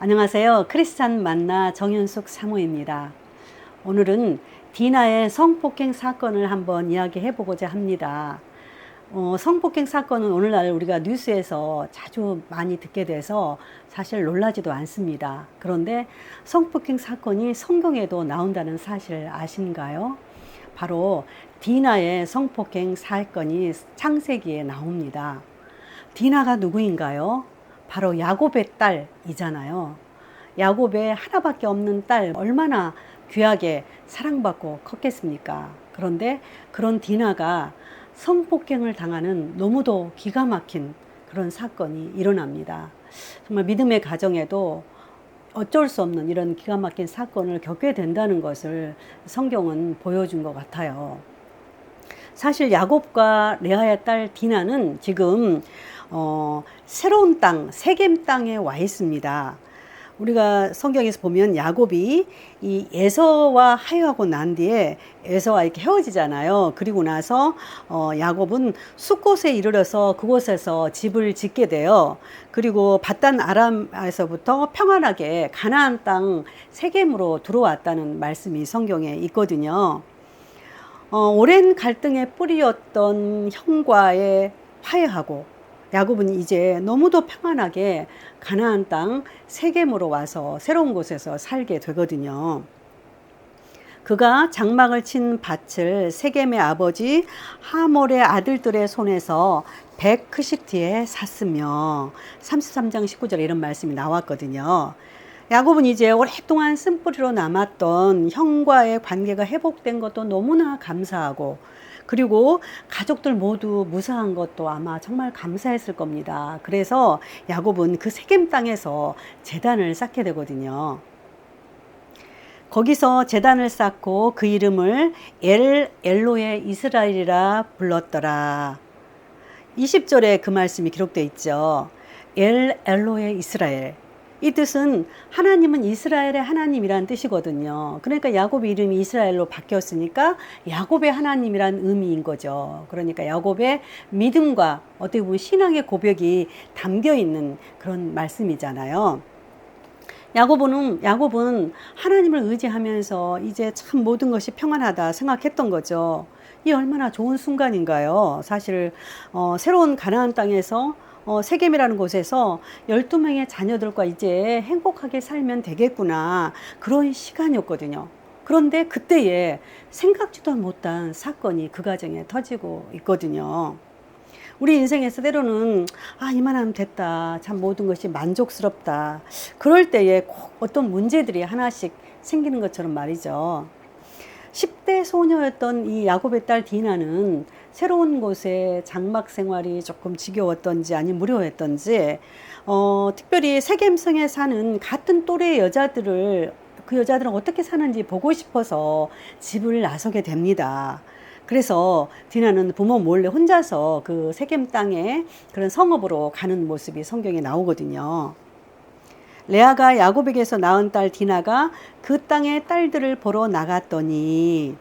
안녕하세요. 크리스찬 만나 정현숙 사모입니다. 오늘은 디나의 성폭행 사건을 한번 이야기해 보고자 합니다. 성폭행 사건은 오늘날 우리가 뉴스에서 자주 많이 듣게 돼서 사실 놀라지도 않습니다. 그런데 성폭행 사건이 성경에도 나온다는 사실 아신가요? 바로 디나의 성폭행 사건이 창세기에 나옵니다. 디나가 누구인가요? 바로 야곱의 딸이잖아요. 야곱의 하나밖에 없는 딸, 얼마나 귀하게 사랑받고 컸겠습니까? 그런데 그런 디나가 성폭행을 당하는 너무도 기가 막힌 그런 사건이 일어납니다. 정말 믿음의 가정에도 어쩔 수 없는 이런 기가 막힌 사건을 겪게 된다는 것을 성경은 보여준 것 같아요. 사실 야곱과 레아의 딸 디나는 지금 새로운 땅, 세겜 땅에 와 있습니다. 우리가 성경에서 보면 야곱이 이 에서와 화해하고 난 뒤에 에서와 이렇게 헤어지잖아요. 그리고 나서 야곱은 숫곳에 이르러서 그곳에서 집을 짓게 돼요. 그리고 바단 아람에서부터 평안하게 가나안 땅 세겜으로 들어왔다는 말씀이 성경에 있거든요. 오랜 갈등의 뿌리였던 형과의 화해하고 야곱은 이제 너무도 평안하게 가나안 땅 세겜으로 와서 새로운 곳에서 살게 되거든요. 그가 장막을 친 밭을 세겜의 아버지 하몰의 아들들의 손에서 100크시트에 샀으며 33장 19절에 이런 말씀이 나왔거든요. 야곱은 이제 오랫동안 쓴뿌리로 남았던 형과의 관계가 회복된 것도 너무나 감사하고, 그리고 가족들 모두 무사한 것도 아마 정말 감사했을 겁니다. 그래서 야곱은 그 세겜 땅에서 제단을 쌓게 되거든요. 거기서 제단을 쌓고 그 이름을 엘로의 이스라엘이라 불렀더라. 20절에 그 말씀이 기록되어 있죠. 엘로의 이스라엘. 이 뜻은 하나님은 이스라엘의 하나님이란 뜻이거든요. 그러니까 야곱의 이름이 이스라엘로 바뀌었으니까 야곱의 하나님이란 의미인 거죠. 그러니까 야곱의 믿음과 어떻게 보면 신앙의 고백이 담겨 있는 그런 말씀이잖아요. 야곱은 하나님을 의지하면서 이제 참 모든 것이 평안하다 생각했던 거죠. 이 얼마나 좋은 순간인가요? 사실 새로운 가나안 땅에서 세겜이라는 곳에서 12명의 자녀들과 이제 행복하게 살면 되겠구나, 그런 시간이었거든요. 그런데 그때에 생각지도 못한 사건이 그 가정에 터지고 있거든요. 우리 인생에서 때로는 이만하면 됐다, 참 모든 것이 만족스럽다, 그럴 때에 꼭 어떤 문제들이 하나씩 생기는 것처럼 말이죠. 10대 소녀였던 이 야곱의 딸 디나는 새로운 곳에 장막 생활이 조금 지겨웠던지 아니면 무료했던지 특별히 세겜성에 사는 같은 또래의 여자들은 어떻게 사는지 보고 싶어서 집을 나서게 됩니다. 그래서 디나는 부모 몰래 혼자서 그 세겜 땅에 그런 성읍으로 가는 모습이 성경에 나오거든요. 레아가 야곱에게서 낳은 딸 디나가 그 땅의 딸들을 보러 나갔더니,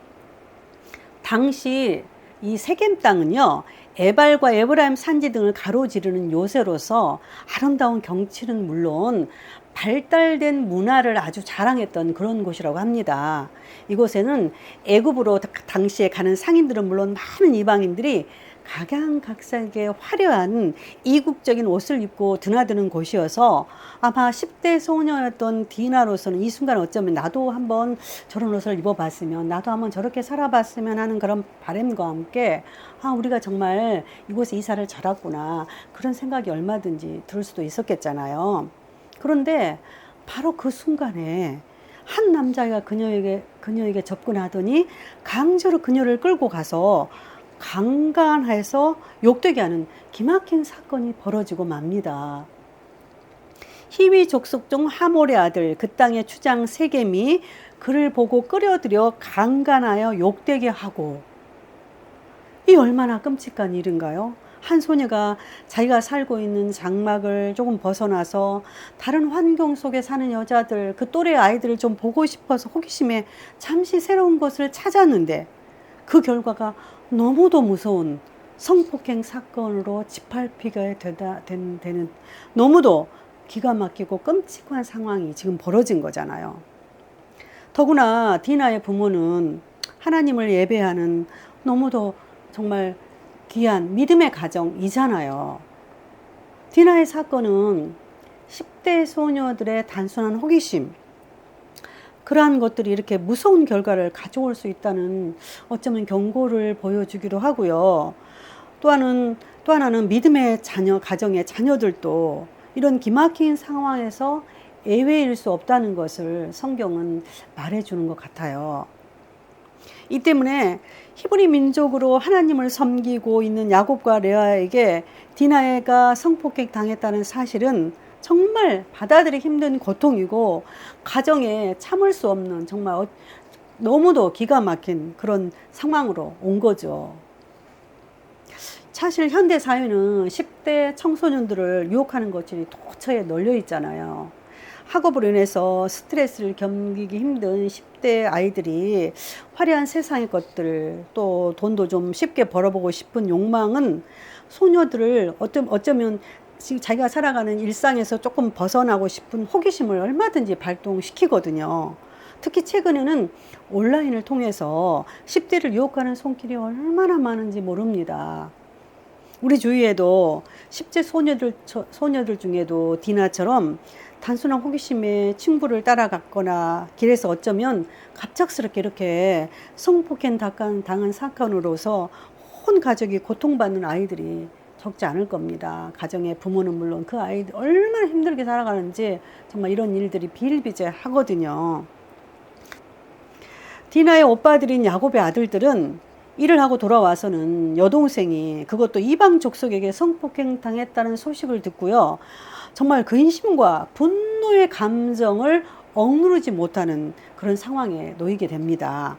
당시 이 세겜 땅은요, 에발과 에브라임 산지 등을 가로지르는 요새로서 아름다운 경치는 물론 발달된 문화를 아주 자랑했던 그런 곳이라고 합니다. 이곳에는 애굽으로 당시에 가는 상인들은 물론 많은 이방인들이 각양각색의 화려한 이국적인 옷을 입고 드나드는 곳이어서 아마 10대 소녀였던 디나로서는 이 순간 어쩌면 나도 한번 저런 옷을 입어봤으면, 나도 한번 저렇게 살아봤으면 하는 그런 바람과 함께 우리가 정말 이곳에 이사를 잘했구나, 그런 생각이 얼마든지 들 수도 있었겠잖아요. 그런데 바로 그 순간에 한 남자가 그녀에게 접근하더니 강제로 그녀를 끌고 가서 강간해서 욕되게 하는 기막힌 사건이 벌어지고 맙니다. 히위 족속 중 하몰의 아들, 그 땅의 추장 세겜이 그를 보고 끌어들여 강간하여 욕되게 하고, 이 얼마나 끔찍한 일인가요? 한 소녀가 자기가 살고 있는 장막을 조금 벗어나서 다른 환경 속에 사는 여자들, 그 또래 아이들을 좀 보고 싶어서 호기심에 잠시 새로운 곳을 찾았는데, 그 결과가 너무도 무서운 성폭행 사건으로 짓밟히게 되는, 너무도 기가 막히고 끔찍한 상황이 지금 벌어진 거잖아요. 더구나 디나의 부모는 하나님을 예배하는 너무도 정말 귀한 믿음의 가정이잖아요. 디나의 사건은 10대 소녀들의 단순한 호기심, 그러한 것들이 이렇게 무서운 결과를 가져올 수 있다는 어쩌면 경고를 보여주기도 하고요. 또 하나는 믿음의 가정의 자녀들도 이런 기막힌 상황에서 예외일 수 없다는 것을 성경은 말해주는 것 같아요. 이 때문에 히브리 민족으로 하나님을 섬기고 있는 야곱과 레아에게 디나가 성폭행 당했다는 사실은 정말 받아들이기 힘든 고통이고 가정에 참을 수 없는 정말 너무도 기가 막힌 그런 상황으로 온 거죠. 사실 현대 사회는 10대 청소년들을 유혹하는 것들이 도처에 널려 있잖아요. 학업으로 인해서 스트레스를 견디기 힘든 10대 아이들이 화려한 세상의 것들, 또 돈도 좀 쉽게 벌어보고 싶은 욕망은 소녀들을 어쩌면 지금 자기가 살아가는 일상에서 조금 벗어나고 싶은 호기심을 얼마든지 발동시키거든요. 특히 최근에는 온라인을 통해서 10대를 유혹하는 손길이 얼마나 많은지 모릅니다. 우리 주위에도 10대 소녀들 중에도 디나처럼 단순한 호기심에 친구를 따라갔거나 길에서 어쩌면 갑작스럽게 이렇게 성폭행 당한 사건으로서 온 가족이 고통받는 아이들이 적지 않을 겁니다. 가정의 부모는 물론 그 아이들 얼마나 힘들게 살아가는지 정말 이런 일들이 비일비재하거든요. 디나의 오빠들인 야곱의 아들들은 일을 하고 돌아와서는 여동생이 그것도 이방 족속에게 성폭행 당했다는 소식을 듣고요. 정말 근심과 분노의 감정을 억누르지 못하는 그런 상황에 놓이게 됩니다.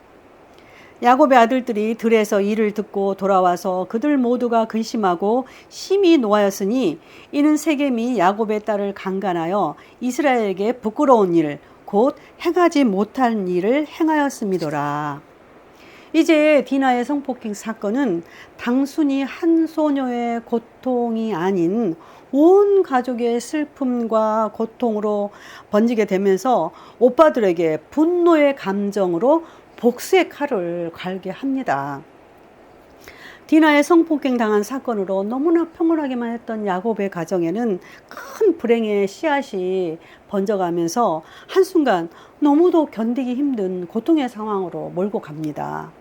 야곱의 아들들이 들에서 일을 듣고 돌아와서 그들 모두가 근심하고 심히 노하였으니 이는 세겜이 야곱의 딸을 강간하여 이스라엘에게 부끄러운 일, 곧 행하지 못한 일을 행하였음이더라. 이제 디나의 성폭행 사건은 단순히 한 소녀의 고통이 아닌 온 가족의 슬픔과 고통으로 번지게 되면서 오빠들에게 분노의 감정으로 복수의 칼을 갈게 합니다. 디나의 성폭행 당한 사건으로 너무나 평온하게만 했던 야곱의 가정에는 큰 불행의 씨앗이 번져가면서 한순간 너무도 견디기 힘든 고통의 상황으로 몰고 갑니다.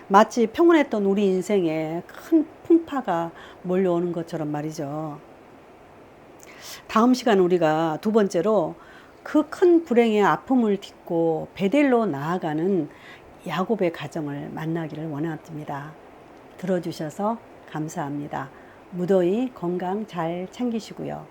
마치 평온했던 우리 인생에 큰 풍파가 몰려오는 것처럼 말이죠. 다음 시간 우리가 두 번째로 그 큰 불행의 아픔을 딛고 베델로 나아가는 야곱의 가정을 만나기를 원합니다. 들어주셔서 감사합니다. 무더위 건강 잘 챙기시고요.